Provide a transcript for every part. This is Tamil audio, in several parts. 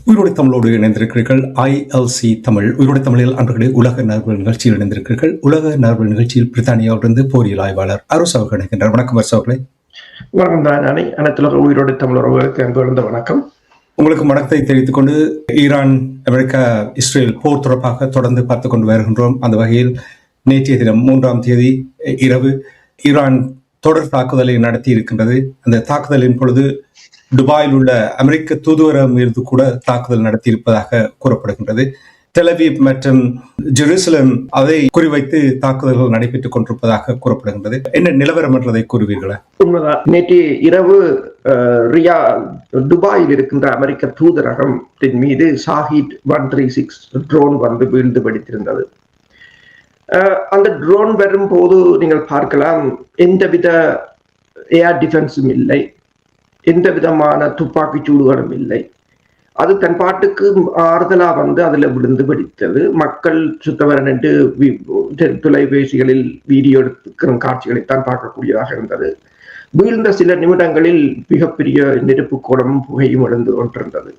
உயிரோடை தமிழோடு இணைந்திருக்கிறீர்கள். ILC தமிழ் உயிரோடை தமிழில் அன்றைய உலக நரம்பு நிகழ்ச்சியில் இணைந்திருக்கிறீர்கள். உலக நரம்பு நிகழ்ச்சியில் பிரித்தானியாவிலிருந்து போரியல் ஆய்வாளர் அரசு அவர்கள் இணைக்கின்றார். வணக்கம் அரசு அவர்களே. வணக்கம் தான். அனைத்துலக உயிரோடை தமிழர்களுக்கு அன்பு வணக்கம். உங்களுக்கு வணக்கத்தை தெரிவித்துக் கொண்டு ஈரான், அமெரிக்கா, இஸ்ரேல் போர் தொடர்பாக தொடர்ந்து பார்த்துக் கொண்டு வருகின்றோம். அந்த வகையில் நேற்றைய தினம் 3ஆம் தேதி இரவு ஈரான் தொடர் தாக்குதலை நடத்தி இருக்கின்றது. அந்த தாக்குதலின் பொழுது துபாயில் உள்ள அமெரிக்க தூதுவரம் மீது கூட தாக்குதல் நடத்தியிருப்பதாக கூறப்படுகின்றது. டெலவீவ் மற்றும் ஜெருசலம் அதை குறிவைத்து தாக்குதல்கள் நடைபெற்றுக் கொண்டிருப்பதாக கூறப்படுகின்றது. என்ன நிலவரம் என்றதை கூறுவீர்களா? உண்மைதான். நேற்று இரவு துபாயில் இருக்கின்ற அமெரிக்க தூதரகத்தின் மீது ஷாஹித் 136 ட்ரோன் வந்து வீழ்ந்து வெடித்திருந்தது. அந்த ட்ரோன் வரும்போது நீங்கள் பார்க்கலாம், எந்தவித ஏர் டிஃபென்ஸும் இல்லை, எந்த விதமான துப்பாக்கி சூடுகளும் இல்லை. அது தன் பாட்டுக்கு ஆறுதலா வந்து அதுல விழுந்து வெடித்தது. மக்கள் சுத்தவரன் என்று தொலைபேசிகளில் வீடியோ எடுக்கிற காட்சிகளைத்தான் பார்க்கக்கூடியதாக இருந்தது. வீழ்ந்த சில நிமிடங்களில் மிகப்பெரிய நெருப்பு கோடமும் புகையும் எழுந்து கொண்டிருந்தது.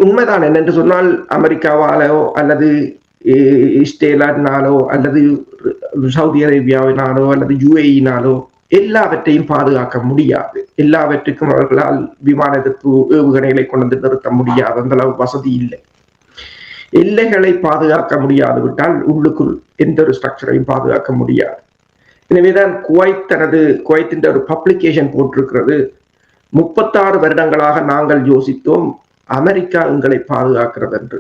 உண்மைதான். என்னென்று சொன்னால், அமெரிக்காவாலோ அல்லது இஸ்ரேலினாலோ அல்லது சவுதி அரேபியாவினாலோ அல்லது UAE-னாலோ எல்லாவற்றையும் பாதுகாக்க முடியாது. எல்லாவற்றுக்கும் அவர்களால் விமான எதிர்ப்பு ஏவுகணைகளை கொண்டு நிறுத்த முடியாது. அந்த அளவு வசதி இல்லை. எல்லைகளை பாதுகாக்க முடியாது விட்டால் உள்ளுக்குள் எந்த ஒரு ஸ்ட்ரக்சரையும் பாதுகாக்க முடியாது. எனவேதான் குவைத்தின் ஒரு பப்ளிகேஷன் போட்டிருக்கிறது. 36 வருடங்களாக நாங்கள் யோசித்தோம் அமெரிக்கா எங்களை பாதுகாக்கிறது என்று.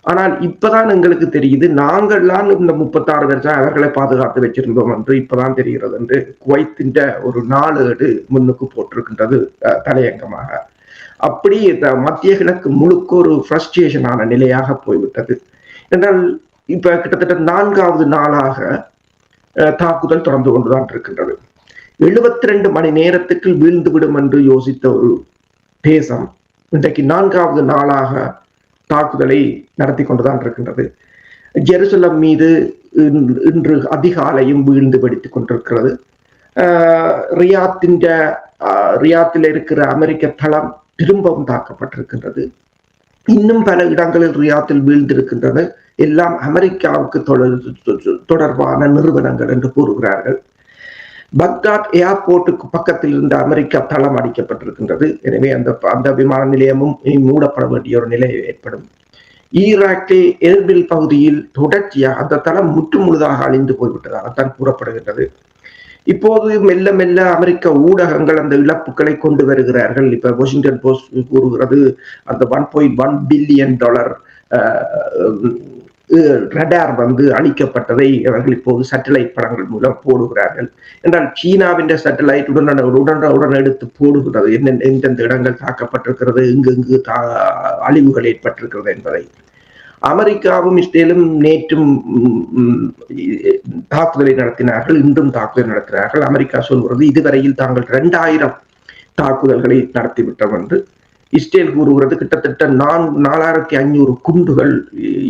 ஆனால் இப்பதான் எங்களுக்கு தெரியுது, நாங்கள்லாம் இந்த 36 வருஷம் அவர்களை பாதுகாத்து வச்சிருந்தோம் என்று இப்பதான் தெரிகிறது என்று குவைத்தின் ஒரு நாளேடு முன்னுக்கு போட்டிருக்கின்றது தலையங்கமாக. அப்படி மத்திய கிழக்கு முழுக்க ஒரு ஃப்ரஸ்ட்ரேஷனான நிலையாக போய்விட்டது. என்றால் இப்ப கிட்டத்தட்ட 4வது நாளாக தாக்குதல் தொடர்ந்து கொண்டுதான் இருக்கின்றது. 72 மணி நேரத்துக்கு வீழ்ந்து விடும் என்று யோசித்த ஒரு தேசம் இன்றைக்கு 4வது நாளாக தாக்குதலை நடத்தி கொண்டுதான் இருக்கின்றது. ஜெருசலம் மீது இன்று அதிகாலையும் வீழ்ந்து வெடித்துக் கொண்டிருக்கிறது. ரியாத்தில் இருக்கிற அமெரிக்க தளம் திரும்பவும் தாக்கப்பட்டிருக்கின்றது. இன்னும் பல இடங்களில் ரியாத்தில் வீழ்ந்திருக்கின்றது. எல்லாம் அமெரிக்காவுக்கு தொடர்பான நிறுவனங்கள் என்று கூறுகிறார்கள். பக்தாத் ஏர்போர்ட்டுக்கு பக்கத்தில் இருந்த அமெரிக்கா தளம் அடிக்கப்பட்டிருக்கின்றது. எனவே அந்த விமான நிலையமும் மூடப்பட வேண்டிய ஒரு நிலை ஏற்படும். ஈராக்கில் எர்பில் பகுதியில் தொடர்ச்சியாக அந்த தளம் முற்றுமுழுதாக அழிந்து போய்விட்டதாகத்தான் கூறப்படுகின்றது. இப்போது மெல்ல மெல்ல அமெரிக்க ஊடகங்கள் அந்த இழப்புகளை கொண்டு வருகிறார்கள். இப்ப வாஷிங்டன் போஸ்ட் கூறுகிறது, அந்த $1.1 பில்லியன் ரடார் வந்து அழிக்கப்பட்டதை அவர்கள் இப்போது சேட்டலைட் படங்கள் மூலம் போடுகிறார்கள். என்றால் சீனாவின் சேட்டலைட் உடன் எடுத்து போடுகிறது எந்தெந்த இடங்கள் தாக்கப்பட்டிருக்கிறது, எங்கெங்கு அழிவுகள் ஏற்பட்டிருக்கிறது என்பதை. அமெரிக்காவும் இஸ்ரேலும் நேற்றும் தாக்குதலை நடத்தினார்கள், இன்றும் தாக்குதல் நடத்தினார்கள். அமெரிக்கா சொல்கிறது இதுவரையில் தாங்கள் 2000 தாக்குதல்களை நடத்திவிட்டோம் என்று. இஸ்ரேல் கூறுகிறது கிட்டத்தட்ட 4500 குண்டுகள்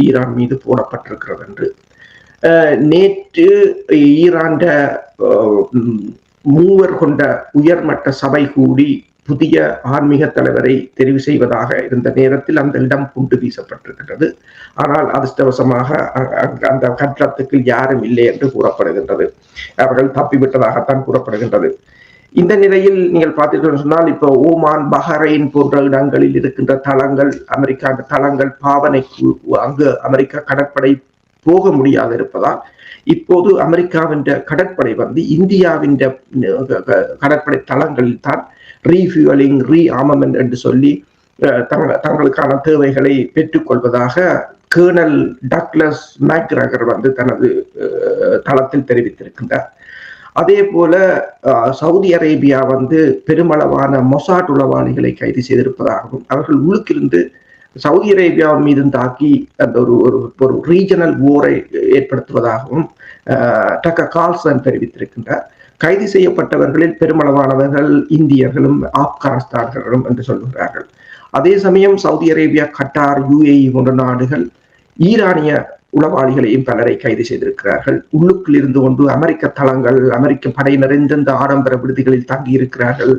ஈரான் மீது போடப்பட்டிருக்கிறது என்று. நேற்று ஈரான் 3 கொண்ட உயர்மட்ட சபை கூடி புதிய ஆன்மீக தலைவரை தெரிவு செய்வதாக இருந்த நேரத்தில் அந்த இடம் குண்டு வீசப்பட்டிருக்கிறது. ஆனால் அதிர்ஷ்டவசமாக அந்த கட்டடத்துக்கு யாரும் இல்லை என்று கூறப்படுகின்றது. அவர்கள் தப்பிவிட்டதாகத்தான் கூறப்படுகின்றது. இந்த நிலையில் நீங்கள் பார்த்தீர்கள் சொன்னால், இப்போ ஓமான், பஹ்ரைன் போன்ற இடங்களில் இருக்கின்ற தளங்கள், அமெரிக்கா தளங்கள் பாவனைக்கு அங்கு அமெரிக்கா கடற்படை போக முடியாது இருப்பதால் இப்போது அமெரிக்காவின் கடற்படை வந்து இந்தியாவின் கடற்படை தளங்களில் தான் ரீஃபியூவலிங், ரீஆர்மமெண்ட் என்று சொல்லி தங்களுக்கான தேவைகளை பெற்றுக்கொள்வதாக கர்னல் டக்ளஸ் மேக்கிரகர் வந்து தனது தளத்தில் தெரிவித்திருக்கின்றார். அதே போல சவுதி அரேபியா வந்து பெருமளவான மொசாட் உளவாளிகளை கைது செய்திருப்பதாகவும், அவர்கள் உள்ளுக்கிருந்து சவுதி அரேபியா மீது தாக்கி அந்த ஒரு ரீஜனல் போரை ஏற்படுத்துவதாகவும் டக்கர் கார்ல்சன் தெரிவித்திருக்கின்றார். கைது செய்யப்பட்டவர்களில் பெருமளவானவர்கள் இந்தியர்களும் ஆப்கானிஸ்தான்களும் என்று சொல்கிறார்கள். அதே சமயம் சவுதி அரேபியா, கட்டார், UAE போன்ற நாடுகள் ஈரானிய உளவாளிகளையும் பலரை கைது செய்திருக்கிறார்கள். உள்ளுக்குள் இருந்து கொண்டு அமெரிக்க தளங்கள், அமெரிக்க படையினர் எந்தெந்த ஆடம்பர விடுதிகளில் தங்கியிருக்கிறார்கள்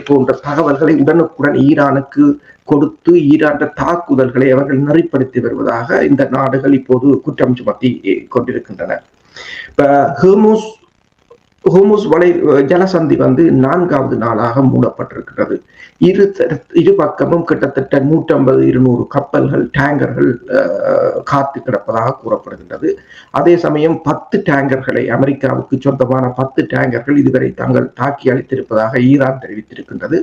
போன்ற தகவல்களை உடனுக்குடன் ஈரானுக்கு கொடுத்து ஈரான் தாக்குதல்களை அவர்கள் நெறிப்படுத்தி வருவதாக இந்த நாடுகள் இப்போது குற்றம் சுமத்தி கொண்டிருக்கின்றன. இப்ப ஹோர்முஸ் வலை ஜலசந்தி 4வது நாளாக மூடப்பட்டிருக்கிறது. இரு பக்கமும் கிட்டத்தட்ட 150-200 கப்பல்கள், டேங்கர்கள் காத்து கிடப்பதாக கூறப்படுகின்றது. அதே சமயம் 10 டேங்கர்களை, அமெரிக்காவுக்கு சொந்தமான 10 டேங்கர்கள் இதுவரை தாங்கள் தாக்கி அளித்திருப்பதாக ஈரான் தெரிவித்திருக்கின்றது.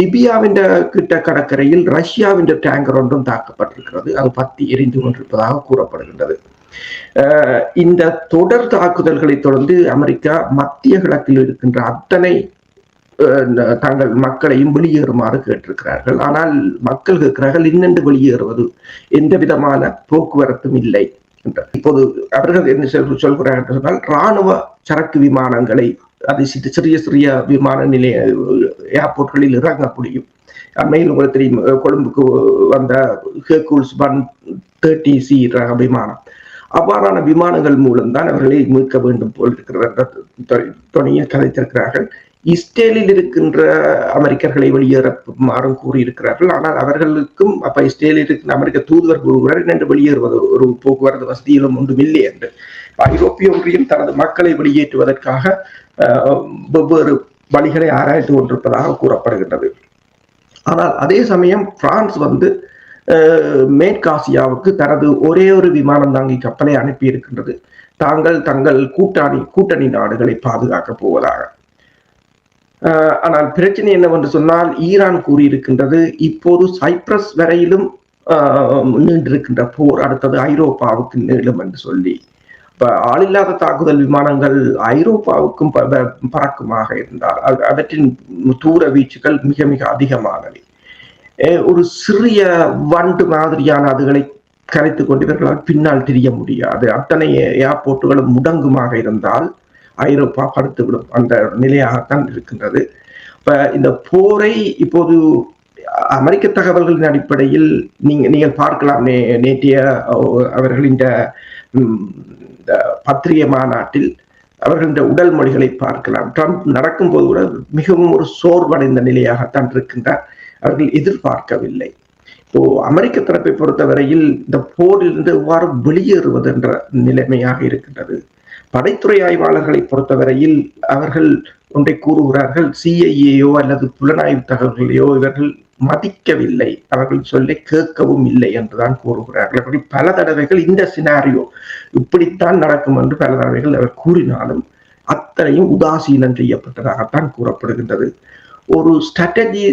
லிபியாவின் கிட்ட கடற்கரையில் ரஷ்யாவின் டேங்கர் ஒன்றும் தாக்கப்பட்டிருக்கிறது. அது பத்தி எரிந்து கொண்டிருப்பதாக கூறப்படுகின்றது. இந்த தொடர் தாக்குதல்களை தொடர்ந்து அமெரிக்கா மத்திய கிழக்கில் இருக்கின்ற அத்தனை தங்கள் மக்களையும் வெளியேறுமாறு கேட்டிருக்கிறார்கள். ஆனால் மக்கள் கேட்கிறார்கள், இன்னென்று வெளியேறுவது, எந்த விதமான போக்குவரத்தும் இல்லை. இப்போது அவர்கள் என்ன சொல்கிறார்கள் என்று சொன்னால், இராணுவ சரக்கு விமானங்களை, அது சிறிய சிறிய விமான நிலைய ஏர்போர்ட்களில் இறங்க முடியும். அண்மையில் உங்களுக்கு தெரியும், கொழும்புக்கு வந்த ஹெர்குல்ஸ் 130C ரக விமானம், அவ்வாறான விமானங்கள் மூலம்தான் அவர்களை மீட்க வேண்டும் போல் இருக்கிற துணையில் கதைத்திருக்கிறார்கள். இஸ்ரேலில் இருக்கின்ற அமெரிக்கர்களை வெளியேறுமாறும் கூறியிருக்கிறார்கள். ஆனால் அவர்களுக்கும் அப்ப இஸ்ரேலில் இருக்கின்ற அமெரிக்க தூதுவர் கூறுகிறார், என்று வெளியேறுவது ஒரு போக்குவரத்து வசதியிலும் ஒன்றும் இல்லை என்று. ஐரோப்பிய ஒன்றியம் தனது மக்களை வெளியேற்றுவதற்காக வெவ்வேறு வழிகளை ஆராய்ந்து கொண்டிருப்பதாக கூறப்படுகின்றது. ஆனால் அதே சமயம் பிரான்ஸ் மேற்காசியாவுக்கு தனது ஒரே ஒரு விமானம் தாங்கி கப்பலை அனுப்பி இருக்கின்றது, தங்கள் கூட்டணி நாடுகளை பாதுகாக்க போவதாக. ஆனால் பிரச்சனை என்னவென்று சொன்னால், ஈரான் கூறியிருக்கின்றது, இப்போது சைப்ரஸ் வரையிலும் நீண்டிருக்கின்ற போர் அடுத்தது ஐரோப்பாவுக்கு நீளும் என்று சொல்லி. இப்ப ஆளில்லாத தாக்குதல் விமானங்கள் ஐரோப்பாவுக்கும் பறக்குமாக இருந்தால் அவற்றின் தூர வீச்சுகள் மிக மிக அதிகமானவை. ஒரு சிறிய வண்டு மாதிரியான அதுகளை கரைத்துக் கொண்டு இவர்களால் பின்னால் தெரிய முடியாது. அத்தனை ஏர்போர்ட்டுகளும் முடங்குமாக இருந்தால் ஐரோப்பா படுத்துவிடும். அந்த நிலையாகத்தான் இருக்கின்றது. இப்ப இந்த போரை இப்போது அமெரிக்க தகவல்களின் அடிப்படையில் நீங்கள் பார்க்கலாம், நேற்றைய அவர்களின் பத்திரிகை மாநாட்டில் அவர்களின் உடல் மொழிகளை பார்க்கலாம். ட்ரம்ப் நடக்கும்போது கூட மிகவும் ஒரு சோர்வடைந்த நிலையாகத்தான் இருக்கின்றார். அவர்கள் எதிர்பார்க்கவில்லை. இப்போ அமெரிக்க தரப்பை பொறுத்தவரையில் இந்த போரிலிருந்து எவ்வாறு வெளியேறுவது என்ற நிலைமையாக இருக்கின்றது. படைத்துறை ஆய்வாளர்களை பொறுத்தவரையில் அவர்கள் ஒன்றை கூறுகிறார்கள், சிஐஏயோ அல்லது புலனாய்வு தகவல்களையோ இவர்கள் மதிக்கவில்லை, அவர்கள் சொல்லை கேட்கவும் இல்லை என்றுதான் கூறுகிறார்கள். அப்படி பல தடவைகள் இந்த சினாரியோ இப்படித்தான் நடக்கும் என்று பல தடவைகள் அவர் கூறினாலும் அத்தனையும் உதாசீனம் செய்யப்பட்டதாகத்தான் கூறப்படுகின்றது. ஒரு ஸ்ட்ராட்டஜி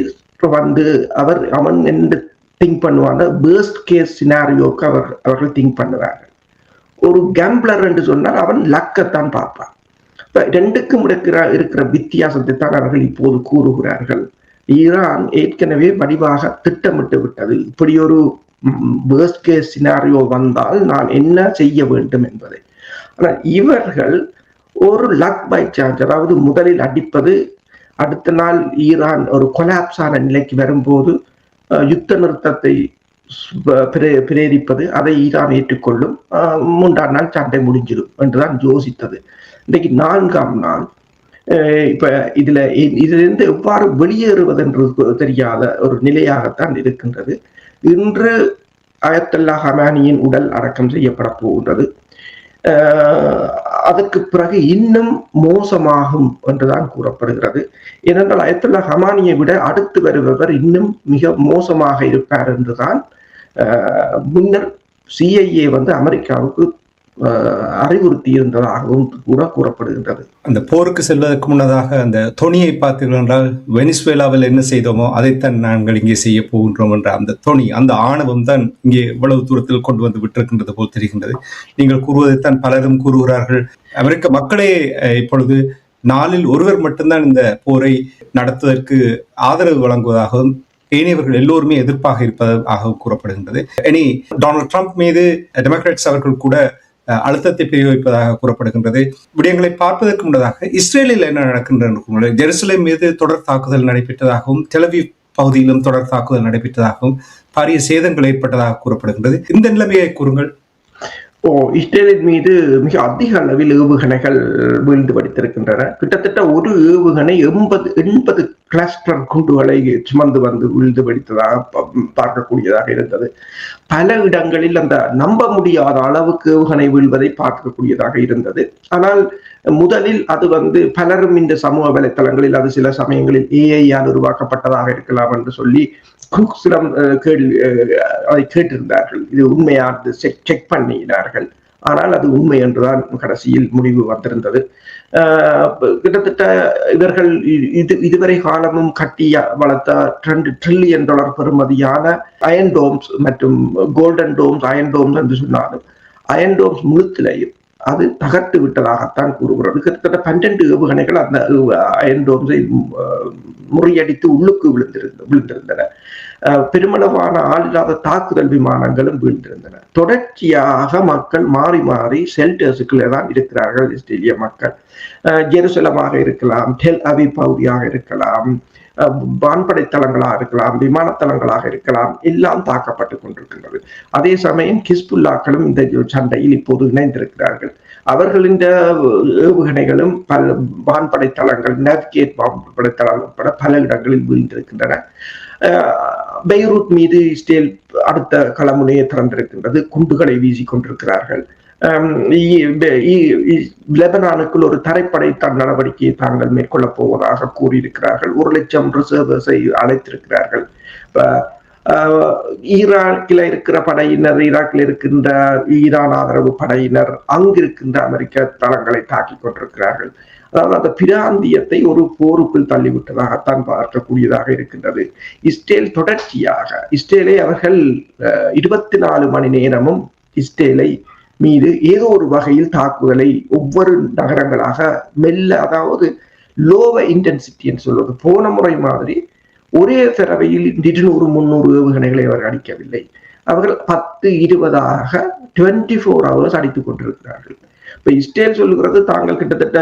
அவன் என்று திங்க் பண்ணுவாங்க, வேர்ஸ்ட் கேஸ் சினாரியோக்கு அவர்கள் திங்க் பண்ணுவார்கள். ஒரு கேம்பிளர் என்று சொன்னால் அவன் லக்கத்தான் பார்ப்பான். இப்ப ரெண்டுக்கும் இருக்கிற வித்தியாசத்தை தான் அவர்கள் இப்போது கூறுகிறார்கள். ஈரான் ஏற்கனவே வடிவாக திட்டமிட்டு விட்டது, இப்படி ஒரு வேர்ஸ்ட் கேஸ் சினாரியோ வந்தால் நான் என்ன செய்ய வேண்டும் என்பதை. ஆனால் இவர்கள் ஒரு லக் பை சான்ஸ், அதாவது முதலில் அடிப்பது, அடுத்த நாள் ஈரான் ஒரு கொலாப்ஸான நிலைக்கு வரும்போது யுத்த நிறுத்தத்தை பிரேரிப்பது, அதை ஈரான் ஏற்றுக்கொள்ளும், 3ஆம் நாள் சண்டை முடிஞ்சிடும் என்றுதான் யோசித்தது. இன்றைக்கு 4ஆம் நாள். இப்ப இதிலிருந்து எவ்வாறு வெளியேறுவது என்று தெரியாத ஒரு நிலையாகத்தான் இருக்கின்றது. இன்று அயத்தல்லா ஹமானியின் உடல் அடக்கம் செய்யப்பட போகின்றது. அதற்கு பிறகு இன்னும் மோசமாகும் என்றுதான் கூறப்படுகிறது. ஏனென்றால் அயத்துல்லா ஹமானியை விட அடுத்து வருபவர் இன்னும் மிக மோசமாக இருப்பார் என்றுதான் முன்னர் சிஐஏ அமெரிக்காவுக்கு அறிவுறுத்தி இருந்ததாகவும் கூட கூறப்படுகின்றது. அந்த போருக்கு செல்வதற்கு முன்னதாக அந்த தொனியை பார்த்தீர்கள் என்றால், வெனிசுவேலாவில் என்ன செய்தோமோ அதைத்தான் நாங்கள் இங்கே செய்ய போகின்றோம் என்ற அந்த தொனி, அந்த ஆணவம் தான் இங்கே இவ்வளவு தூரத்தில் கொண்டு வந்து விட்டிருக்கின்றது போல் தெரிகின்றது. நீங்கள் கூறுவதைத்தான் பலரும் கூறுகிறார்கள். அமெரிக்க மக்களே இப்பொழுது 4இல் ஒருவர் மட்டும்தான் இந்த போரை நடத்துவதற்கு ஆதரவு வழங்குவதாகவும் ஏனையவர்கள் எல்லோருமே எதிர்ப்பாக இருப்பதாகவும் கூறப்படுகின்றது. இனி டொனால்ட் ட்ரம்ப் மீது டெமோக்ராட்ஸ் அவர்கள் கூட அழுத்தத்தை பிரயோகிப்பதாக கூறப்படுகின்றது. விடயங்களை பார்ப்பதற்கு முன்னதாக இஸ்ரேலில் என்ன நடக்கின்றது, ஜெருசலேம் மீது தொடர் தாக்குதல் நடைபெற்றதாகவும் டெல் அவீவ் பகுதியிலும் தொடர் தாக்குதல் நடைபெற்றதாகவும் பாரிய சேதங்கள் ஏற்பட்டதாக கூறப்படுகின்றது. இந்த நிலைமையை கூறுங்கள். இஸ்ரேலின் மீது மிக அதிக அளவில் ஏவுகணைகள் வீழ்ந்து படித்திருக்கின்றன. கிட்டத்தட்ட ஒரு ஏவுகணை 80 கிளஸ்டர் குண்டுகளை சுமந்து வந்து வீழ்ந்து படித்ததாக பார்க்கக்கூடியதாக இருந்தது. பல இடங்களில் அந்த நம்ப முடியாத அளவுக்கு ஏவுகணை வீழ்வதை பார்க்கக்கூடியதாக இருந்தது. ஆனால் முதலில் அது பலரும் இந்த சமூக வலைத்தளங்களில் அது சில சமயங்களில் ஏஐயால் உருவாக்கப்பட்டதாக இருக்கலாம் என்று சொல்லி சிலம் அதை கேட்டிருந்தார்கள். இது உண்மையானது செக் பண்ணினார்கள். ஆனால் அது உண்மை என்றுதான் கடைசியில் முடிவு வந்திருந்தது. கிட்டத்தட்ட இவர்கள் இதுவரை காலமும் கட்டி வளர்த்த $2 trillion பெறுமதியான அயன் டோம்ஸ் மற்றும் கோல்டன் டோம்ஸ், அயன் டோம்ஸ் என்று சொன்னாலும் அயன் டோம்ஸ் முழுத்திலையும் அது தகர்த்து விட்டதாகத்தான் கூறுகிறது. கிட்டத்தட்ட 12 ஏவுகணைகள் அந்த அயன் டோம்ஸை முறியடித்து உள்ளுக்கு விழுந்திருந்தன. பெருமளவான ஆளில்லாத தாக்குதல் விமானங்களும் வீழ்ந்திருந்தன. தொடர்ச்சியாக மக்கள் மாறி மாறி ஷெல்டர்ஸுக்குள்ளே தான் இருக்கிறார்கள். இஸ்ரேலிய மக்கள் ஜெருசலமாக இருக்கலாம், டெல் அவிவ் பகுதியாக இருக்கலாம், வான்படை தளங்களாக இருக்கலாம், விமானத்தளங்களாக இருக்கலாம், எல்லாம் தாக்கப்பட்டுக் கொண்டிருக்கின்றது. அதே சமயம் ஹிஸ்புல்லாக்களும் இந்த சண்டையில் இப்போது இணைந்திருக்கிறார்கள். அவர்களின் ஏவுகணைகளும் பல வான்படை தளங்கள், நேவிகேட் வான்படை தளங்கள் உட்பட பல இடங்களில் வீழ்ந்திருக்கின்றன. பெய்ரூட் மீது இஸ்ரேல் அடுத்த களமுனையை திறந்திருக்கின்றது. குண்டுகளை வீசிக் கொண்டிருக்கிறார்கள். லெபனானுக்குள் ஒரு தரைப்படை நடவடிக்கையை தாங்கள் மேற்கொள்ளப் போவதாக கூறியிருக்கிறார்கள். 100,000 ரிசர்வர்ஸை அழைத்திருக்கிறார்கள். ஈராக்கில் இருக்கிற படையினர், ஈராக்கில் இருக்கின்ற ஈரான் ஆதரவு படையினர் அங்கிருக்கின்ற அமெரிக்க தளங்களை தாக்கிக் கொண்டிருக்கிறார்கள். அதாவது அந்த பிராந்தியத்தை ஒரு போருக்குள் தள்ளிவிட்டதாகத்தான் பார்க்கக்கூடியதாக இருக்கின்றது. இஸ்ரேல் தொடர்ச்சியாக இஸ்ரேலை அவர்கள் 24 மணி நேரமும் இஸ்ரேலை மீது ஏதோ ஒரு வகையில் தாக்குதலை ஒவ்வொரு நகரங்களாக மெல்ல, அதாவது லோவ இன்டென்சிட்டி என்று சொல்வது, போன முறை மாதிரி ஒரே தடவையில் 200-300 ஏவுகணைகளை அவர்கள் அடிக்கவில்லை. அவர்கள் 10-20 24 hours அடித்துக் கொண்டிருக்கிறார்கள். இப்ப இஸ்ரேல் சொல்லுகிறது தாங்கள் கிட்டத்தட்ட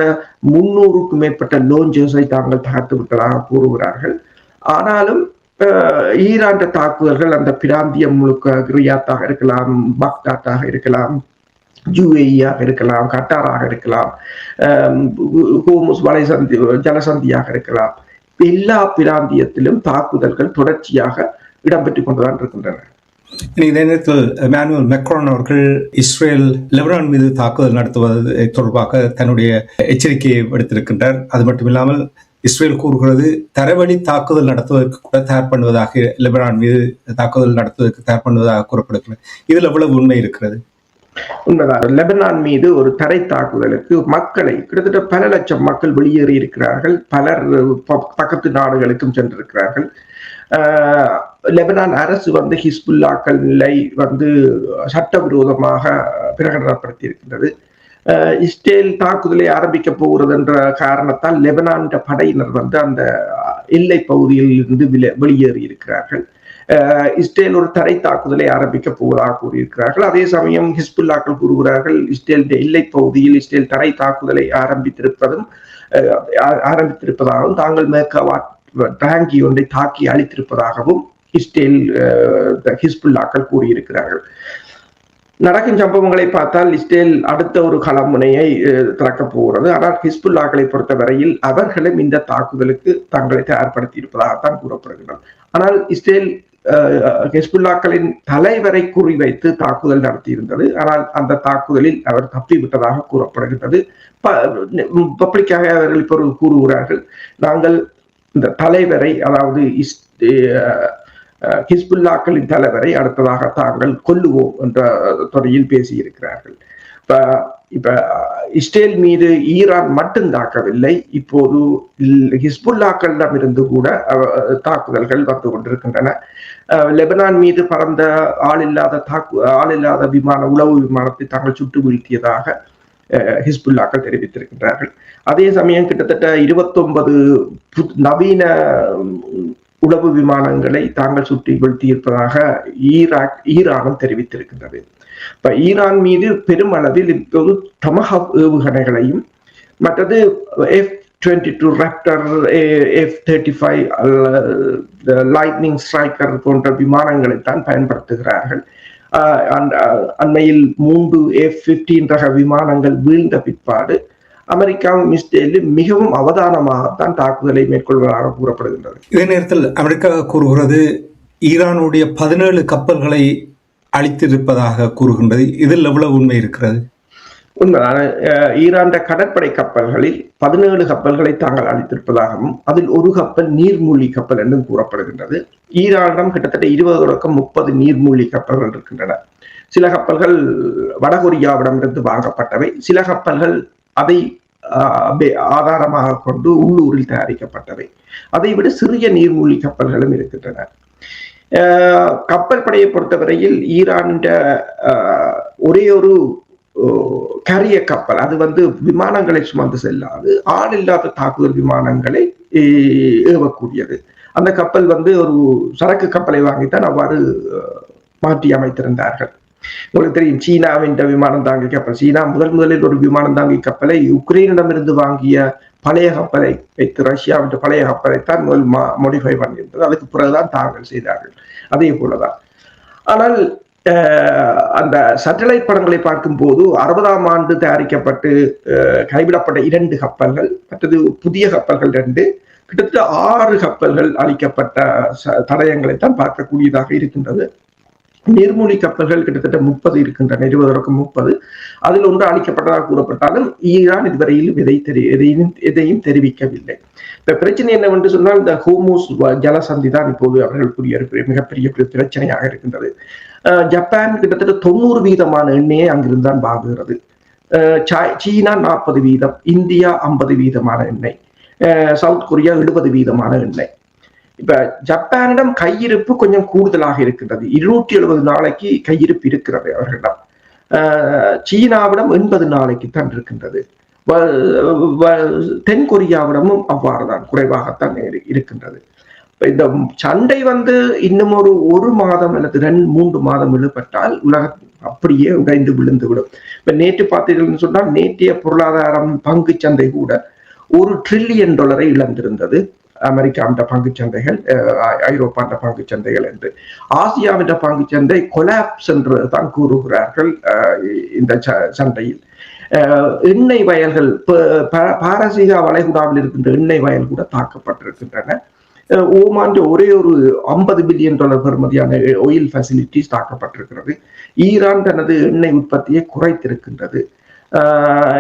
300க்கும் மேற்பட்ட லோஞ்சர்ஸை தாங்கள் தகர்த்து விட்டதாக கூறுகிறார்கள். ஆனாலும் ஈரான் தாக்குதல்கள் அந்த பிராந்தியம் முழுக்க ரியாத்தாக இருக்கலாம், பாக்தாத்தாக இருக்கலாம், யுஏஇயாக இருக்கலாம், கட்டாராக இருக்கலாம், ஹோமுஸ் ஜலசந்தியாக இருக்கலாம், எல்லா பிராந்தியத்திலும் தாக்குதல்கள் தொடர்ச்சியாக இடம்பெற்றுக் கொண்டுதான் இருக்கின்றன. இதே நேரத்தில் இமானுவேல் மேக்ரான் அவர்கள் இஸ்ரேல் லெபனான் மீது தாக்குதல் நடத்துவது தொடர்பாக தன்னுடைய எச்சரிக்கையை விடுத்திருக்கின்றார். அது மட்டுமில்லாமல் இஸ்ரேல் கூறுகிறது தரவழி தாக்குதல் நடத்துவதற்கு கூட தயார் பண்ணுவதாக, லெபனான் மீது தாக்குதல் நடத்துவதற்கு தயார் பண்ணுவதாக கூறப்படுகிறது. இதில் எவ்வளவு உண்மை இருக்கிறது? உண்மைதான். லெபனான் மீது ஒரு தரை தாக்குதலுக்கு மக்களை கிட்டத்தட்ட பல லட்சம் மக்கள் வெளியேறி இருக்கிறார்கள். பலர் பக்கத்து நாடுகளுக்கும் சென்றிருக்கிறார்கள். லெபனான் அரசு ஹிஸ்புல்லாக்களை சட்டவிரோதமாக பிரகடனப்படுத்தி இருக்கின்றது. இஸ்ரேல் தாக்குதலை ஆரம்பிக்க போகிறது என்ற காரணத்தால் லெபனான் படையினர் அந்த எல்லை பகுதியில் இருந்து வெளியேறி இருக்கிறார்கள். இஸ்ரேல் ஒரு தரை தாக்குதலை ஆரம்பிக்க போவதாக கூறியிருக்கிறார்கள். அதே சமயம் ஹிஸ்புல்லாக்கள் கூறுகிறார்கள் இஸ்ரேல் எல்லை பகுதியில் இஸ்ரேல் தரை தாக்குதலை ஆரம்பித்திருப்பதாகவும் தாங்கள் மேற்கவாட் டேங்கி ஒன்றை தாக்கி அழித்திருப்பதாகவும் இஸ்ரேல் ஹிஸ்புல்லாக்கள் கூறியிருக்கிறார்கள். நடக்கும் சம்பவங்களை பார்த்தால் இஸ்ரேல் அடுத்த ஒரு களமுனையை திறக்கப் போகிறது. ஆனால் ஹிஸ்புல்லாக்களை பொறுத்தவரையில் அவர்களும் இந்த தாக்குதலுக்கு தங்களை தயார்படுத்தி இருப்பதாகத்தான் கூறப்படுகிறது. ஆனால் இஸ்ரேல் ஹிஸ்புல்லாக்களின் தலைவரை குறிவைத்து தாக்குதல் நடத்தியிருந்தது. ஆனால் அந்த தாக்குதலில் அவர் தப்பிவிட்டதாக கூறப்படுகிறது. பப்ளிக்காக அவர்கள் இப்போ கூறுகிறார்கள், நாங்கள் இந்த தலைவரை, அதாவது ஹிஸ்புல்லாக்களின் தலைவரை அடுத்ததாக தாங்கள் கொல்லுவோம் என்ற துறையில் பேசியிருக்கிறார்கள். இப்ப இஸ்ரேல் மீது ஈரான் மட்டும் தாக்கவில்லை, இப்போது ஹிஸ்புல்லாக்களிடம் இருந்து கூட தாக்குதல்கள் வந்து கொண்டிருக்கின்றன. லெபனான் மீது பறந்த ஆளில்லாத உளவு விமானத்தை தாங்கள் சுட்டு வீழ்த்தியதாக ஹிஸ்புல்லாக்கள் தெரிவித்திருக்கின்றார்கள். அதே சமயம் கிட்டத்தட்ட 29 நவீன உளவு விமானங்களை தாங்கள் சுற்றி வீழ்த்தியிருப்பதாக ஈரானும் தெரிவித்திருக்கின்றது. இப்ப ஈரான் மீது பெருமளவில் இப்போது டொமஹாக் ஏவுகணைகளையும் மற்றது F-22 raptor, F-35 lightning striker போன்ற விமானங்களை தான் பயன்படுத்துகிறார்கள். அண்மையில் 3 F-15 ரக விமானங்கள் வீழ்ந்த பிற்பாடு அமெரிக்காவும் இஸ்ரேலும் மிகவும் அவதானமாகத்தான் தாக்குதலை மேற்கொள்வதாக கூறப்படுகின்றது. இதே நேரத்தில் அமெரிக்கா கூறுகிறது ஈரானுடைய 17 கப்பல்களை அழித்திருப்பதாக கூறுகின்றது. இதில் எவ்வளவு உண்மை இருக்கிறது? உண்மைதான. ஈரான் கடற்படை கப்பல்களில் 17 கப்பல்களை தாங்கள் அளித்திருப்பதாகவும் அதில் ஒரு கப்பல் நீர்மூழ்கி கப்பல் என்றும் கூறப்படுகின்றது. ஈரானிடம் கிட்டத்தட்ட 20 தொடக்கம் 30 நீர்மூழ்கி கப்பல்கள் இருக்கின்றன. சில கப்பல்கள் வடகொரியாவிடமிருந்து வாங்கப்பட்டவை, சில கப்பல்கள் அதை ஆதாரமாக கொண்டு உள்ளூரில் தயாரிக்கப்பட்டவை. அதை விட சிறிய நீர்மூழ்கி கப்பல்களும் இருக்கின்றன. கப்பல் படையை பொறுத்தவரையில் ஈரான் ஒரே ஒரு கரிய கப்பல், அது விமானங்களை சுமந்து செல்லாது ஆள் இல்லாத தாக்குதல் விமானங்களை ஏவக்கூடியது. அந்த கப்பல் ஒரு சரக்கு கப்பலை வாங்கித்தான் அவ்வாறு மாற்றி அமைத்திருந்தார்கள். உங்களுக்கு தெரியும், சீனாவின் விமானம் தாங்கி கப்பல், சீனா முதலில் ஒரு விமானம் தாங்கி கப்பலை உக்ரைனிடமிருந்து வாங்கிய பழைய கப்பலை வைத்து, ரஷ்யாவின் பழைய கப்பலைத்தான் முதல் மாடிஃபை பண்ணியிருந்தது. அதுக்கு பிறகுதான் தாங்கள் செய்தார்கள். அதே போலதான். ஆனால் அந்த சேட்டலைட் படங்களை பார்க்கும் போது 60ஆம் ஆண்டு தயாரிக்கப்பட்டு கைவிடப்பட்ட 2 கப்பல்கள், மற்றது புதிய கப்பல்கள் 2, கிட்டத்தட்ட 6 கப்பல்கள் அளிக்கப்பட்ட தடயங்களைத்தான் பார்க்கக்கூடியதாக இருக்கின்றது. நீர்மூழ்கி கப்பல்கள் கிட்டத்தட்ட 30 இருக்கின்றன, 20 தொடக்கம் 30. அதில் ஒன்று அளிக்கப்பட்டதாக கூறப்பட்டாலும் ஈரான் இதுவரையிலும் எதையும் தெரிவிக்கவில்லை. இப்ப பிரச்சனை என்னவென்று சொன்னால், இந்த ஹோர்முஸ் ஜலசந்தி தான் இப்போது அவர்களுக்குரிய மிகப்பெரிய பிரச்சனையாக இருக்கின்றது. ஜப்பான் கிட்டத்தட்ட 90% எண்ணெயை அங்கிருந்தான் வாங்குகிறது. சீனா 40%, இந்தியா 50% எண்ணெய், சவுத் கொரியா 70% எண்ணெய். இப்ப ஜப்பானிடம் கையிருப்பு கொஞ்சம் கூடுதலாக இருக்கின்றது. 270 நாளைக்கு கையிருப்பு இருக்கிறது அவர்களிடம். சீனாவிடம் 80 நாளைக்கு தான் இருக்கின்றது. தென் கொரியாவிடமும் அவ்வாறுதான் குறைவாகத்தான் இருக்கின்றது. இந்த சண்டை இன்னும் ஒரு மாதம் அல்லது 2-3 மாதம் இழுபட்டால் உலகம் அப்படியே உடைந்து விழுந்துவிடும். இப்ப நேற்று பார்த்தீர்கள் சொன்னால், நேற்றைய பொருளாதாரம் பங்கு சந்தை கூட $1 trillion இழந்திருந்தது. அமெரிக்காவின் பங்கு சந்தைகள், ஐரோப்பாண்ட பங்கு சந்தைகள் என்று. ஆசியாவின் பங்கு சந்தை கொலாப்ஸ் என்று தான் கூறுகிறார்கள். இந்த சந்தையில் எண்ணெய் வயல்கள், பாரசீக வளைகுடாவில் இருக்கின்ற எண்ணெய் வயல் கூட தாக்கப்பட்டிருக்கின்றன. ஓமான் ஒரே ஒரு $50 பில்லியன் பெறுமதியான ஆயில் ஃபெசிலிட்டிஸ் தாக்கப்பட்டிருக்கிறது. ஈரான் தனது எண்ணெய் உற்பத்தியை குறைத்திருக்கின்றது.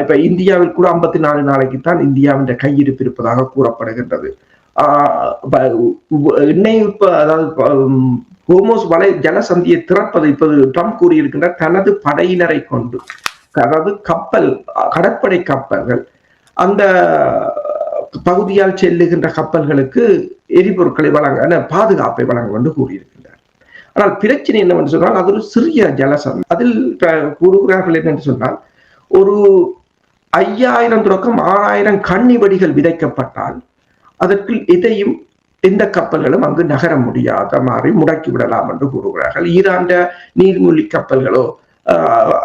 இப்ப இந்தியாவில் கூட 54 நாளைக்கு தான் இந்தியாவின் கையிருப்பு இருப்பதாக கூறப்படுகின்றது. எண்ணெய் அதாவது ஹோர்முஸ் ஜலசந்தியை திறப்பது இப்போது ட்ரம்ப் கூறியிருக்கின்ற தனது படையினரை கொண்டு, அதாவது கடற்படை கப்பல்கள் அந்த பகுதியால் செல்லுகின்ற கப்பல்களுக்கு எரிபொருட்களை வழங்க, பாதுகாப்பை வழங்க என்று கூறியிருக்கின்றார். ஆனால் பிரச்சனை என்னவென்று சொன்னால், அது ஒரு சிறிய ஜலசந்தி. அதில் கூறுகிறார்கள் என்னென்று சொன்னால், ஒரு 5000 தொடக்கம் 6000 கண்ணி வெடிகள் விதைக்கப்பட்டால் அதற்கு எந்த கப்பல்களும் அங்கு நகர முடியாத மாதிரி முடக்கி விடலாம் என்று கூறுகிறார்கள். ஈரான் நீர்மூழ்கி கப்பல்களோ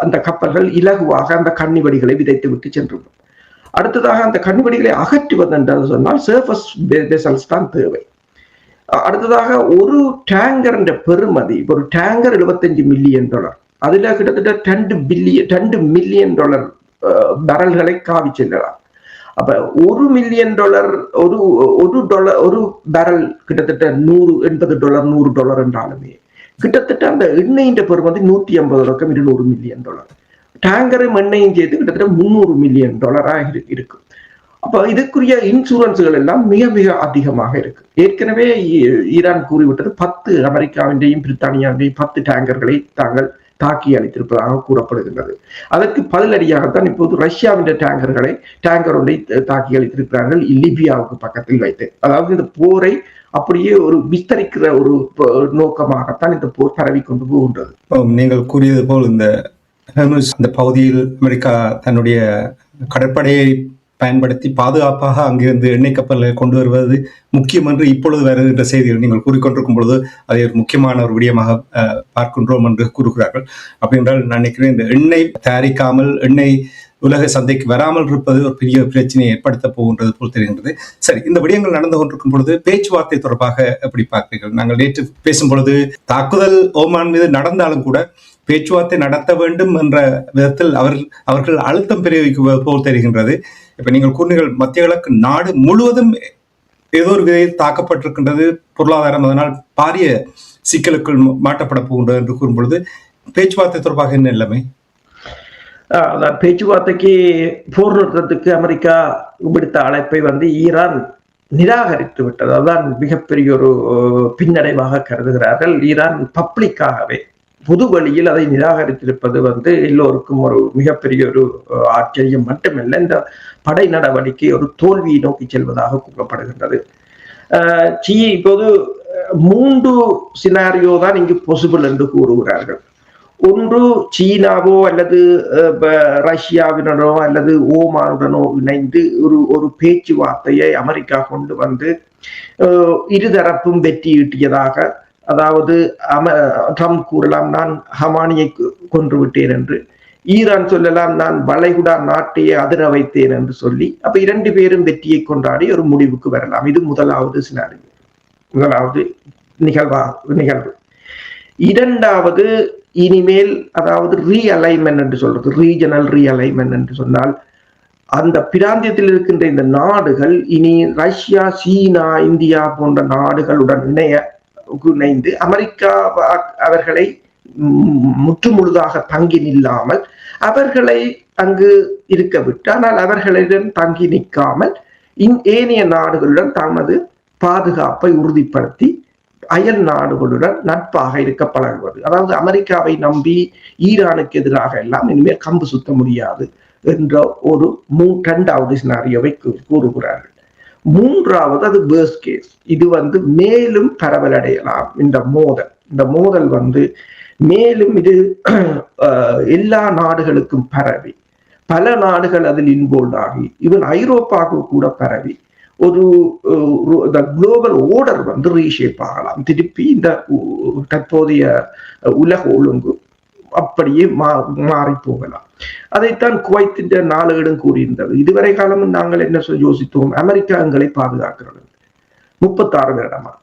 அந்த கப்பல்கள் இலகுவாக அந்த கண்ணி வெடிகளை விதைத்து விட்டு சென்றுவிடும். அடுத்ததாக அந்த கண்ணிவெடிகளை அகற்றுவது என்று சொன்னால் சர்ஃபஸ் வெசல்ஸ் தான் தேவை. அடுத்ததாக ஒரு டேங்கர் என்ற பெறுமதி, ஒரு டேங்கர் $75 மில்லியன், அதுல கிட்டத்தட்ட $2 மில்லியன் பேரல்களை காவி செல்லலாம். அப்ப $1 மில்லியன் ஒரு பேரல் கிட்டத்தட்ட $80 $100 என்றாலுமே கிட்டத்தட்ட அந்த எண்ணெயின் பெறுமதி $150 தொடக்கம் $200 மில்லியன். டேங்கரும் எண்ணெயும் சேர்த்து கிட்டத்தட்ட $300 மில்லியன் இருக்கும். அப்ப இதுக்குரிய இன்சூரன்ஸ்கள் எல்லாம் மிக மிக அதிகமாக இருக்கு. ஏற்கனவே ஈரான் கூறிவிட்டது 10 அமெரிக்காவின்றையும் பிரித்தானியாவின்றையும் 10 டேங்கர்களை தாங்கள் தாக்கி அளித்திருப்பதாக கூறப்படுகின்றது. அதற்கு பதிலடியாகத்தான் இப்போது ரஷ்யாவின் டேங்கர் ஒன்றை தாக்கி அளித்திருக்கிறார்கள் லிபியாவுக்கு பக்கத்தில் வைத்து. அதாவது இந்த போரை அப்படியே ஒரு விஸ்தரிக்கிற ஒரு நோக்கமாகத்தான் இந்த போர் பரவி கொண்டு போகின்றது. நீங்கள் கூறியது போல் இந்த பகுதியில் அமெரிக்கா தன்னுடைய கடற்படையை பயன்படுத்தி பாதுகாப்பாக அங்கிருந்து எண்ணெய் கப்பலை கொண்டு வருவது முக்கியம் என்று இப்பொழுது வருகின்ற செய்திகள் நீங்கள் கூறிக்கொண்டிருக்கும் பொழுது அதை ஒரு முக்கியமான ஒரு விடயமாக பார்க்கின்றோம் என்று கூறுகிறார்கள். அப்படி என்றால் நான் நினைக்கிறேன், இந்த எண்ணெய் தயாரிக்காமல் எண்ணெய் உலக சந்தைக்கு வராமல் இருப்பது ஒரு பெரிய பிரச்சனையை ஏற்படுத்த போகின்றது போல் தெரிகின்றது. சரி, இந்த விடயங்கள் நடந்து கொண்டிருக்கும் பொழுது பேச்சுவார்த்தை தொடர்பாக எப்படி பார்க்கிறீர்கள்? நாங்கள் நேற்று பேசும் பொழுது தாக்குதல் ஓமான் மீது நடந்தாலும் கூட பேச்சுவார்த்தை நடத்த வேண்டும் என்ற விதத்தில் அவர்கள் அழுத்தம் பிரயோகிக்குவது போல் தெரிகின்றது. இப்ப நீங்கள் கூறினீர்கள் மத்திய கிழக்கு நாடு முழுவதும் ஏதோ ஒரு விதையில் தாக்கப்பட்டிருக்கின்றது, பொருளாதாரம் அதனால் பாரிய சிக்கலுக்குள் மாட்டப்பட போகின்றது என்று கூறும்பொழுது பேச்சுவார்த்தை தொடர்பாக என்ன நிலைமை? அதான் பேச்சுவார்த்தைக்கு போர் நிறுத்தத்துக்கு அமெரிக்கா விடுத்த அழைப்பை ஈரான் நிராகரித்து விட்டது. அதுதான் மிகப்பெரிய ஒரு பின்னடைவாக கருதுகிறார்கள். ஈரான் பப்ளிக்காகவே பொது வழியில் அதை நிராகரித்திருப்பது எல்லோருக்கும் ஒரு மிகப்பெரிய ஒரு ஆச்சரியம் மட்டுமல்ல, இந்த படை நடவடிக்கை ஒரு தோல்வியை நோக்கி செல்வதாக கூறப்படுகின்றது. இப்போது 3 சினாரியோ தான் இங்கு பாசிபிள் என்று கூறுகிறார்கள். ஒன்று, சீனாவோ அல்லது ரஷ்யாவினோ அல்லது ஓமானுடனோ இணைந்து ஒரு பேச்சுவார்த்தையை அமெரிக்கா கொண்டு இருதரப்பும் வெற்றி ஈட்டியதாக, அதாவது ட்ரம்ப் கூறலாம் நான் ஹமானியை கொன்று விட்டேன் என்று, ஈரான் சொல்லலாம் நான் வளைகுடா நாட்டையே அதிர வைத்தேன் என்று சொல்லி, அப்ப 2 பேரும் வெற்றியை கொண்டாடி ஒரு முடிவுக்கு வரலாம். இது முதலாவது சினாரியோ, முதலாவது நிகழ்வு. இரண்டாவது, இனிமேல் அதாவது ரீஅலைன்மெண்ட் என்று சொல்றது, ரீஜனல் ரீஅலைன்மெண்ட் என்று சொன்னால், அந்த பிராந்தியத்தில் இருக்கின்ற இந்த நாடுகள் இனி ரஷ்யா, சீனா, இந்தியா போன்ற நாடுகளுடன் இணைந்து அமெரிக்கா அவர்களை முற்றுமுழுதாக தங்கி நில்லாமல் அவர்களை அங்கு இருக்க விட்டு, ஆனால் அவர்களிடம் தங்கி நிற்காமல் ஏனைய நாடுகளுடன் தமது பாதுகாப்பை உறுதிப்படுத்தி அயல் நாடுகளுடன் நட்பாக இருக்க பழகுவது. அதாவது அமெரிக்காவை நம்பி ஈரானுக்கு எதிராக எல்லாம் இனிமேல் கம்பு சுத்த முடியாது என்ற ஒரு 2வது சினாரியோவை கூறுகிறார்கள். 3வது, அது வேர்ஸ்ட் கேஸ். இது மேலும் பரவலடையலாம். இந்த மோதல் மேலும் இது எல்லா நாடுகளுக்கும் பரவி பல நாடுகள் அதில் இன்வால்வ் ஆகி ஈவன் ஐரோப்பாவுக்கு கூட பரவி ஒரு குளோபல் ஓர்டர் ரீஷேப் ஆகலாம். திருப்பி இந்த தற்போதைய உலக ஒழுங்கு அப்படியே மாறி போகலாம். அதைத்தான் குவைத்தின் நாளேடும் கூறியிருந்தது. இதுவரை காலமும் நாங்கள் என்ன யோசித்தோம், அமெரிக்கா எங்களை பாதுகாக்கிறது 36 வருடமா.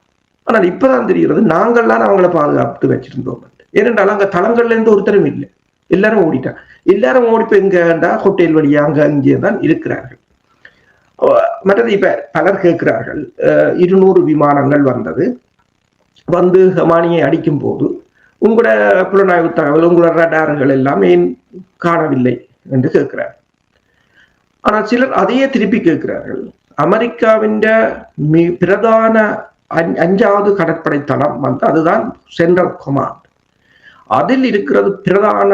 ஆனால் இப்பதான் தெரிகிறது நாங்கள்லாம் அவங்களை பாதுகாத்து வச்சிருந்தோம். ஏனென்றால் அங்க தளங்கள்ல இருந்து ஒருத்தரும் இல்லை, எல்லாரும் ஓடிட்டாங்க. எல்லாரும் ஓடிப்போ எங்கண்டா ஹோட்டல் வழியா அங்கே தான் இருக்கிறார்கள். மற்றது இப்ப பலர் கேட்கிறார்கள், 200 விமானங்கள் ஹமானியை அடிக்கும் போது உங்களோட புலனாய்வு தகவல், உங்களோட ரடார்கள் எல்லாம் ஏன் காணவில்லை என்று கேட்கிறார். ஆனால் சிலர் அதையே திருப்பி கேட்கிறார்கள். அமெரிக்காவின் பிரதான 5வது கடற்படை தளம் அதுதான் சென்ட்ரல் கமாண்ட். அதில் இருக்கிறது பிரதான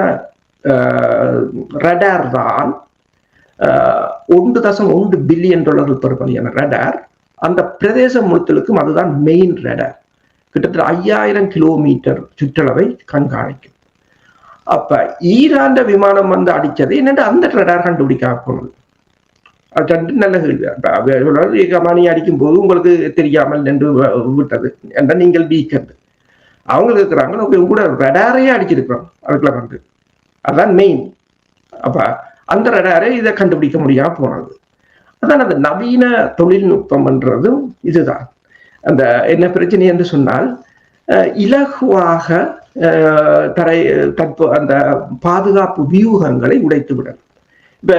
ரடார் தான் $1.1 பில்லியன் பெறுமதியான ரடார். அந்த பிரதேசம் முழுத்தலுக்கும் அதுதான் மெயின் ரடார். கிட்டத்தட்ட 5000 கிலோமீட்டர் சுற்றளவை கண்காணிக்கும். அப்ப ஈரான் விமானம் அடிச்சது என்னென்று அந்த ரடார் கண்டுபிடிக்க போனது. அது நல்ல கேள்வி. கமானி அடிக்கும் போது உங்களுக்கு தெரியாமல் நின்று விட்டது என்ற நீங்கள் வீக்கது அவங்க இருக்கிறாங்க, கூட ரடாரையே அடிச்சிருக்கிறோம் அதுக்குள்ள அதுதான் மெயின். அப்ப அந்த ரடாரை இதை கண்டுபிடிக்க முடியாம போனது. அதான் அந்த நவீன தொழில்நுட்பம் என்றதும் இதுதான். அந்த என்ன பிரச்சனை என்று சொன்னால், இலகுவாக அந்த பாதுகாப்பு வியூகங்களை உடைத்து விடணும். இப்ப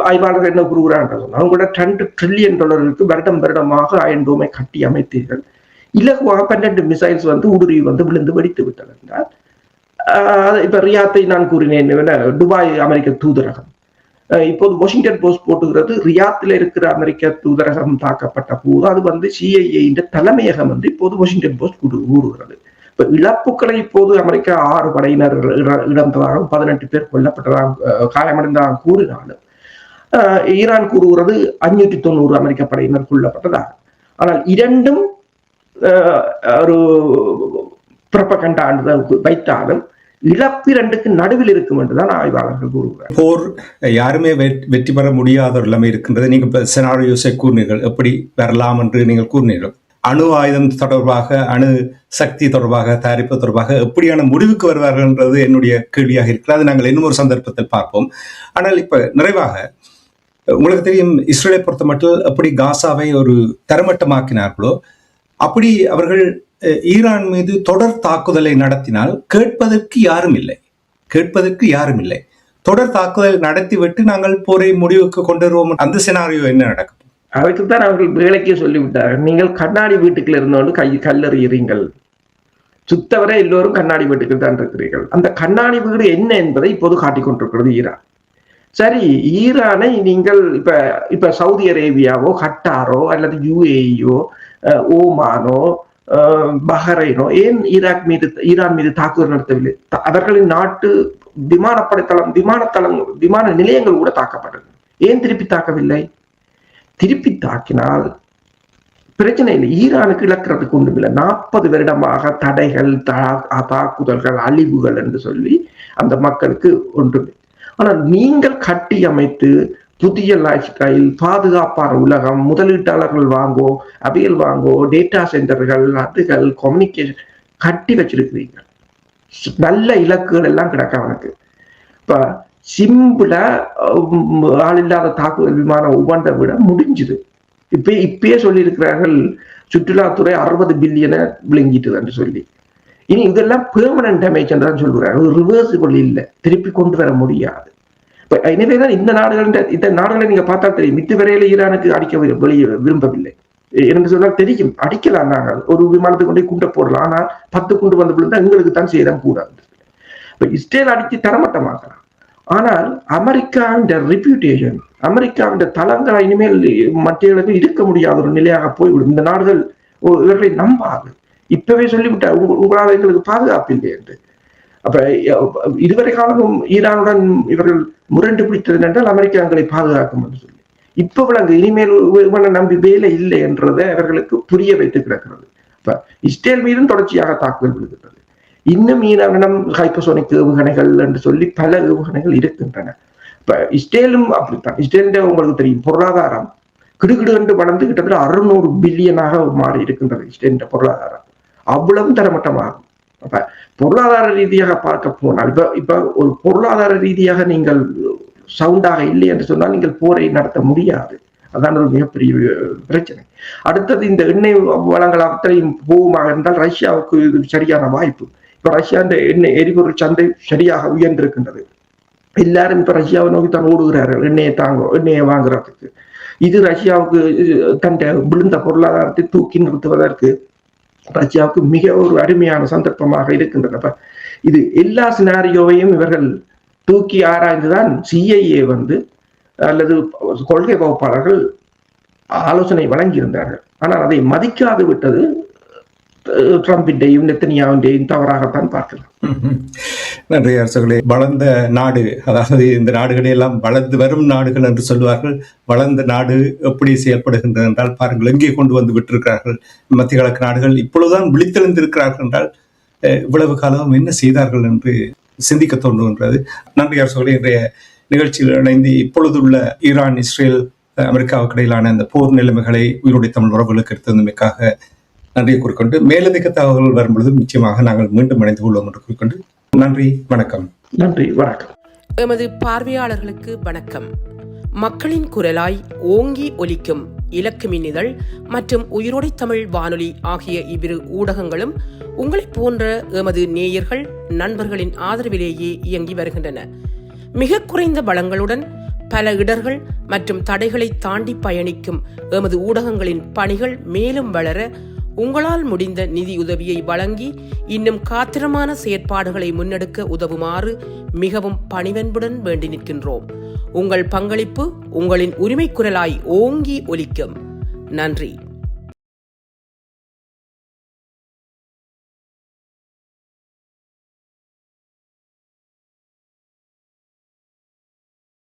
ஆய்வாளர்கள் என்ன கூறுகிறாங்க சொன்னா, அவங்களோட $10 ட்ரில்லியன் வருடமாக அயன் டோமை கட்டி அமைத்தீர்கள். இலகுவாக 12 மிசைல்ஸ் ஊடுருவி விழுந்து வெடித்து விட்டது என்றால், இப்ப ரியாத்தை நான் கூறினேன், துபாய் அமெரிக்க தூதரகம். இப்போது வாஷிங்டன் போஸ்ட் போட்டுகிறது, ரியாத்தில் இருக்கிற அமெரிக்க தூதரகம் தாக்கப்பட்ட போது அது CIA தலைமையகம் இப்போது வாஷிங்டன் போஸ்ட் கூறுகிறது. இப்ப இழப்புகளை இப்போது அமெரிக்கா 6 படையினர் இழந்ததாகவும் 18 பேர் கொல்லப்பட்டதாக காயமடைந்ததாக கூறினாலும், ஈரான் கூறுகிறது 590 அமெரிக்க படையினர் கொல்லப்பட்டதாக. ஆனால் இரண்டும் ஒரு புரப்பகண்டா வைத்தாலும் இழப்பு 2க்கு நடுவில் இருக்கும் என்றுதான் ஆய்வாளர்கள் கூறுகிறார். போர் யாருமே வெற்றி பெற முடியாத ஒரு நிலைமை இருக்கின்றது. நீங்க செனாரியோஸை கூறினீர்கள், எப்படி வரலாம் என்று நீங்கள் கூறினீர்கள். அணு ஆயுதம் தொடர்பாக, அணு சக்தி தொடர்பாக, தயாரிப்பு தொடர்பாக எப்படியான முடிவுக்கு வருவார்கள் என்றது என்னுடைய கேள்வியாக இருக்கிறது. அது நாங்கள் இன்னும் ஒரு சந்தர்ப்பத்தில் பார்ப்போம். ஆனால் இப்ப நிறைவாக, உங்களுக்கு தெரியும், இஸ்ரேலை பொறுத்த மட்டும் எப்படி காசாவை ஒரு தரமட்டமாக்கினார்களோ அப்படி அவர்கள் ஈரான் மீது தொடர் தாக்குதலை நடத்தினால் கேட்பதற்கு யாரும் இல்லை. கேட்பதற்கு யாரும் இல்லை. தொடர் தாக்குதல் நடத்திவிட்டு நாங்கள் போரை முடிவுக்கு கொண்டு வருவோம். அந்த சினாரியோ என்ன நடக்கும்? அதுக்குத்தான் அவர்கள் வேலைக்கே சொல்லிவிட்டார்கள், நீங்கள் கண்ணாடி வீட்டுக்குள்ள இருந்தோண்டு கல்லெறிகிறீர்கள், சுத்தவரை எல்லோரும் கண்ணாடி வீட்டுக்குள் தான் இருக்கிறீர்கள். அந்த கண்ணாடி வீடு என்ன என்பதை இப்போது காட்டிக் கொண்டிருக்கிறது ஈரான். சரி, ஈரானை நீங்கள் இப்ப சவுதி அரேபியாவோ கட்டாரோ அல்லது யுஏஇயோ ஓமானோ பஹ்ரைனோ ஏன் ஈரான் மீது தாக்குதல் நடத்தவில்லை? அவர்களின் நாட்டு விமான நிலையங்கள் கூட தாக்கப்பட்டது. ஏன் திருப்பி தாக்கவில்லை? திருப்பி தாக்கினால் பிரச்சனை இல்லை, ஈரானுக்கு இழக்கிறதுக்கு ஒன்றும் இல்லை. 40 வருடமாக தடைகள், தாக்குதல்கள், அழிவுகள் என்று சொல்லி அந்த மக்களுக்கு ஒன்றுமே. ஆனால் நீங்கள் கட்டி அமைத்து புதிய லைஃப் ஸ்டைல், பாதுகாப்பான உலகம், முதலீட்டாளர்கள் வாங்கோ, அவியல் வாங்கோ, டேட்டா சென்டர்கள், அதுகள், கம்யூனிகேஷன் கட்டி வச்சிருக்கிறீங்க. நல்ல இலக்குகள் எல்லாம் கிடக்க அவனுக்கு. இப்ப சிம்பிளா ஆள் இல்லாத தாக்குதல் விமானம் ஒவ்வொன்றை விட முடிஞ்சுது. இப்பயே சொல்லி இருக்கிறார்கள் சுற்றுலாத்துறை 60 பில்லியனை விளங்கிட்டு என்று சொல்லி. இனி இதெல்லாம் பெர்மனன்ட் டேமேஜ் என்றுதான் சொல்கிறார்கள், ரிவர்சிபிள் இல்லை, திருப்பி கொண்டு வர முடியாது. எனவேதான் இந்த நாடுகளை நீங்க பார்த்தா தெரியும், மித்து வரையில ஈரானுக்கு அடிக்க விரும்பவில்லை என்று சொன்னால் தெரியும். அடிக்கலாம், நாங்கள் ஒரு விமானத்துக்கு கொண்டு குண்டை போடலாம், ஆனால் 10 குண்டு வந்து விழுந்தா எங்களுக்கு தான் சேதம் கூடாது. இப்ப இஸ்ரேல் அடித்து தரமட்டமாக்கலாம். ஆனால் அமெரிக்காவின் ரெப்யூட்டேஷன், அமெரிக்காவின் தளங்களை இனிமேல் மத்திய இருக்க முடியாத ஒரு நிலையாக போய்விடும். இந்த நாடுகள் இவர்களை நம்பாது. இப்பவே சொல்லிவிட்டா உங்களால் எங்களுக்கு பாதுகாப்பு இல்லை என்று. அப்ப இதுவரை காலமும் ஈரானுடன் இவர்கள் முரண்டு பிடித்தது என்றால் அமெரிக்கா எங்களை பாதுகாக்கும் என்று சொல்லி, இப்ப விளங்கு இனிமேல் இவனை நம்பி வேலை இல்லை என்றதை அவர்களுக்கு புரிய வைத்து கிடக்கிறது. இப்ப இஸ்ரேல் மீதும் தொடர்ச்சியாக தாக்குதல் விடுகின்றது. இன்னும் ஈரானிடம் ஹைப்பர்சோனிக் ஏவுகணைகள் என்று சொல்லி பல ஏவுகணைகள் இருக்கின்றன. இப்ப இஸ்ரேலும் அப்படித்தான். இஸ்ரேல் உங்களுக்கு தெரியும், பொருளாதாரம் கிடுகிடு என்று வளர்ந்து கிட்டத்தட்ட 600 பில்லியனாக மாறி இருக்கின்றது இஸ்ரேல் பொருளாதாரம். அவ்வளவு தரமட்டமாகும். அப்ப பொருளாதார ரீதியாக பார்க்க போனால் இப்ப ஒரு பொருளாதார ரீதியாக நீங்கள் சவுண்டாக இல்லை என்று சொன்னால் நீங்கள் போரை நடத்த முடியாது. அதான் ஒரு மிகப்பெரிய பிரச்சனை. அடுத்தது இந்த எண்ணெய் வளங்கள் அத்தனையும் போகுமாக இருந்தால் ரஷ்யாவுக்கு இது சரியான வாய்ப்பு. இப்ப ரஷ்யா இந்த எண்ணெய் எரிபொருள் சந்தை சரியாக உயர்ந்திருக்கின்றது. எல்லாரும் இப்ப ரஷ்யாவை நோக்கி தான் ஓடுகிறார்கள் எண்ணெயை வாங்குறதுக்கு. இது ரஷ்யாவுக்கு தன் விழுந்த பொருளாதாரத்தை தூக்கி நிறுத்துவதற்கு ரஷ்யாவுக்கு மிக ஒரு அருமையான சந்தர்ப்பமாக இருக்கின்றன. இது எல்லா சினாரியோவையும் இவர்கள் தூக்கி ஆராய்ந்துதான் CIA அல்லது கொள்கை வகுப்பாளர்கள் ஆலோசனை வழங்கியிருந்தார்கள். ஆனால் அதை மதிக்காது விட்டது ட்ரம்பின்டையும் நெத்தனியாவின்டையும் தவறாகத்தான் பார்க்கலாம். நன்றி அரசுகளே. வளர்ந்த நாடு, அதாவது இந்த நாடுகளை எல்லாம் வளர்ந்து வரும் நாடுகள் என்று சொல்வார்கள். வளர்ந்த நாடு எப்படி செயல்படுகின்றது என்றால் பாருங்கள், எங்கே கொண்டு வந்து விட்டிருக்கிறார்கள். மத்திய கிழக்கு நாடுகள் இப்பொழுதுதான் விழித்தெழுந்திருக்கிறார்கள் என்றால் இவ்வளவு காலம் என்ன செய்தார்கள் என்று சிந்திக்க தோன்றுகின்றது. நன்றி அரசுகளே. இன்றைய நிகழ்ச்சியில் இணைந்து இப்பொழுதுள்ள ஈரான், இஸ்ரேல், அமெரிக்காவுக்கு இடையிலான இந்த போர் நிலைமைகளை உயிருடைய தமிழ் உறவுகளுக்கு எடுத்தமைக்காக நன்றியை கூறிக்கொண்டு, மேலதிக தகவல்கள் வரும்பொழுது நிச்சயமாக நாங்கள் மீண்டும் இணைந்து கொள்வோம் என்று கூறிக்கொண்டு நன்றி, வணக்கம். நன்றி, வணக்கம். எமது பார்வையாளர்களுக்கு வணக்கம். மக்களின் குரலாய் ஓங்கி ஒலிக்கும் இலக்கு மின்னிதழ் மற்றும் உயிரோடை தமிழ் வானொலி ஆகிய இவ்விரு ஊடகங்களும் உங்களைப் போன்ற எமது நேயர்கள், நண்பர்களின் ஆதரவிலேயே இயங்கி வருகின்றன. மிக குறைந்த வளங்களுடன் பல இடர்கள் மற்றும் தடைகளை தாண்டி பயணிக்கும் எமது ஊடகங்களின் பணிகள் மேலும் வளர உங்களால் முடிந்த நிதியுதவியை வழங்கி இன்னும் காத்திரமான செயற்பாடுகளை முன்னெடுக்க உதவுமாறு மிகவும் பணிவன்புடன் வேண்டி நிற்கின்றோம். உங்கள் பங்களிப்பு உங்களின் உரிமை குரலாய் ஓங்கி ஒலிக்கும். நன்றி.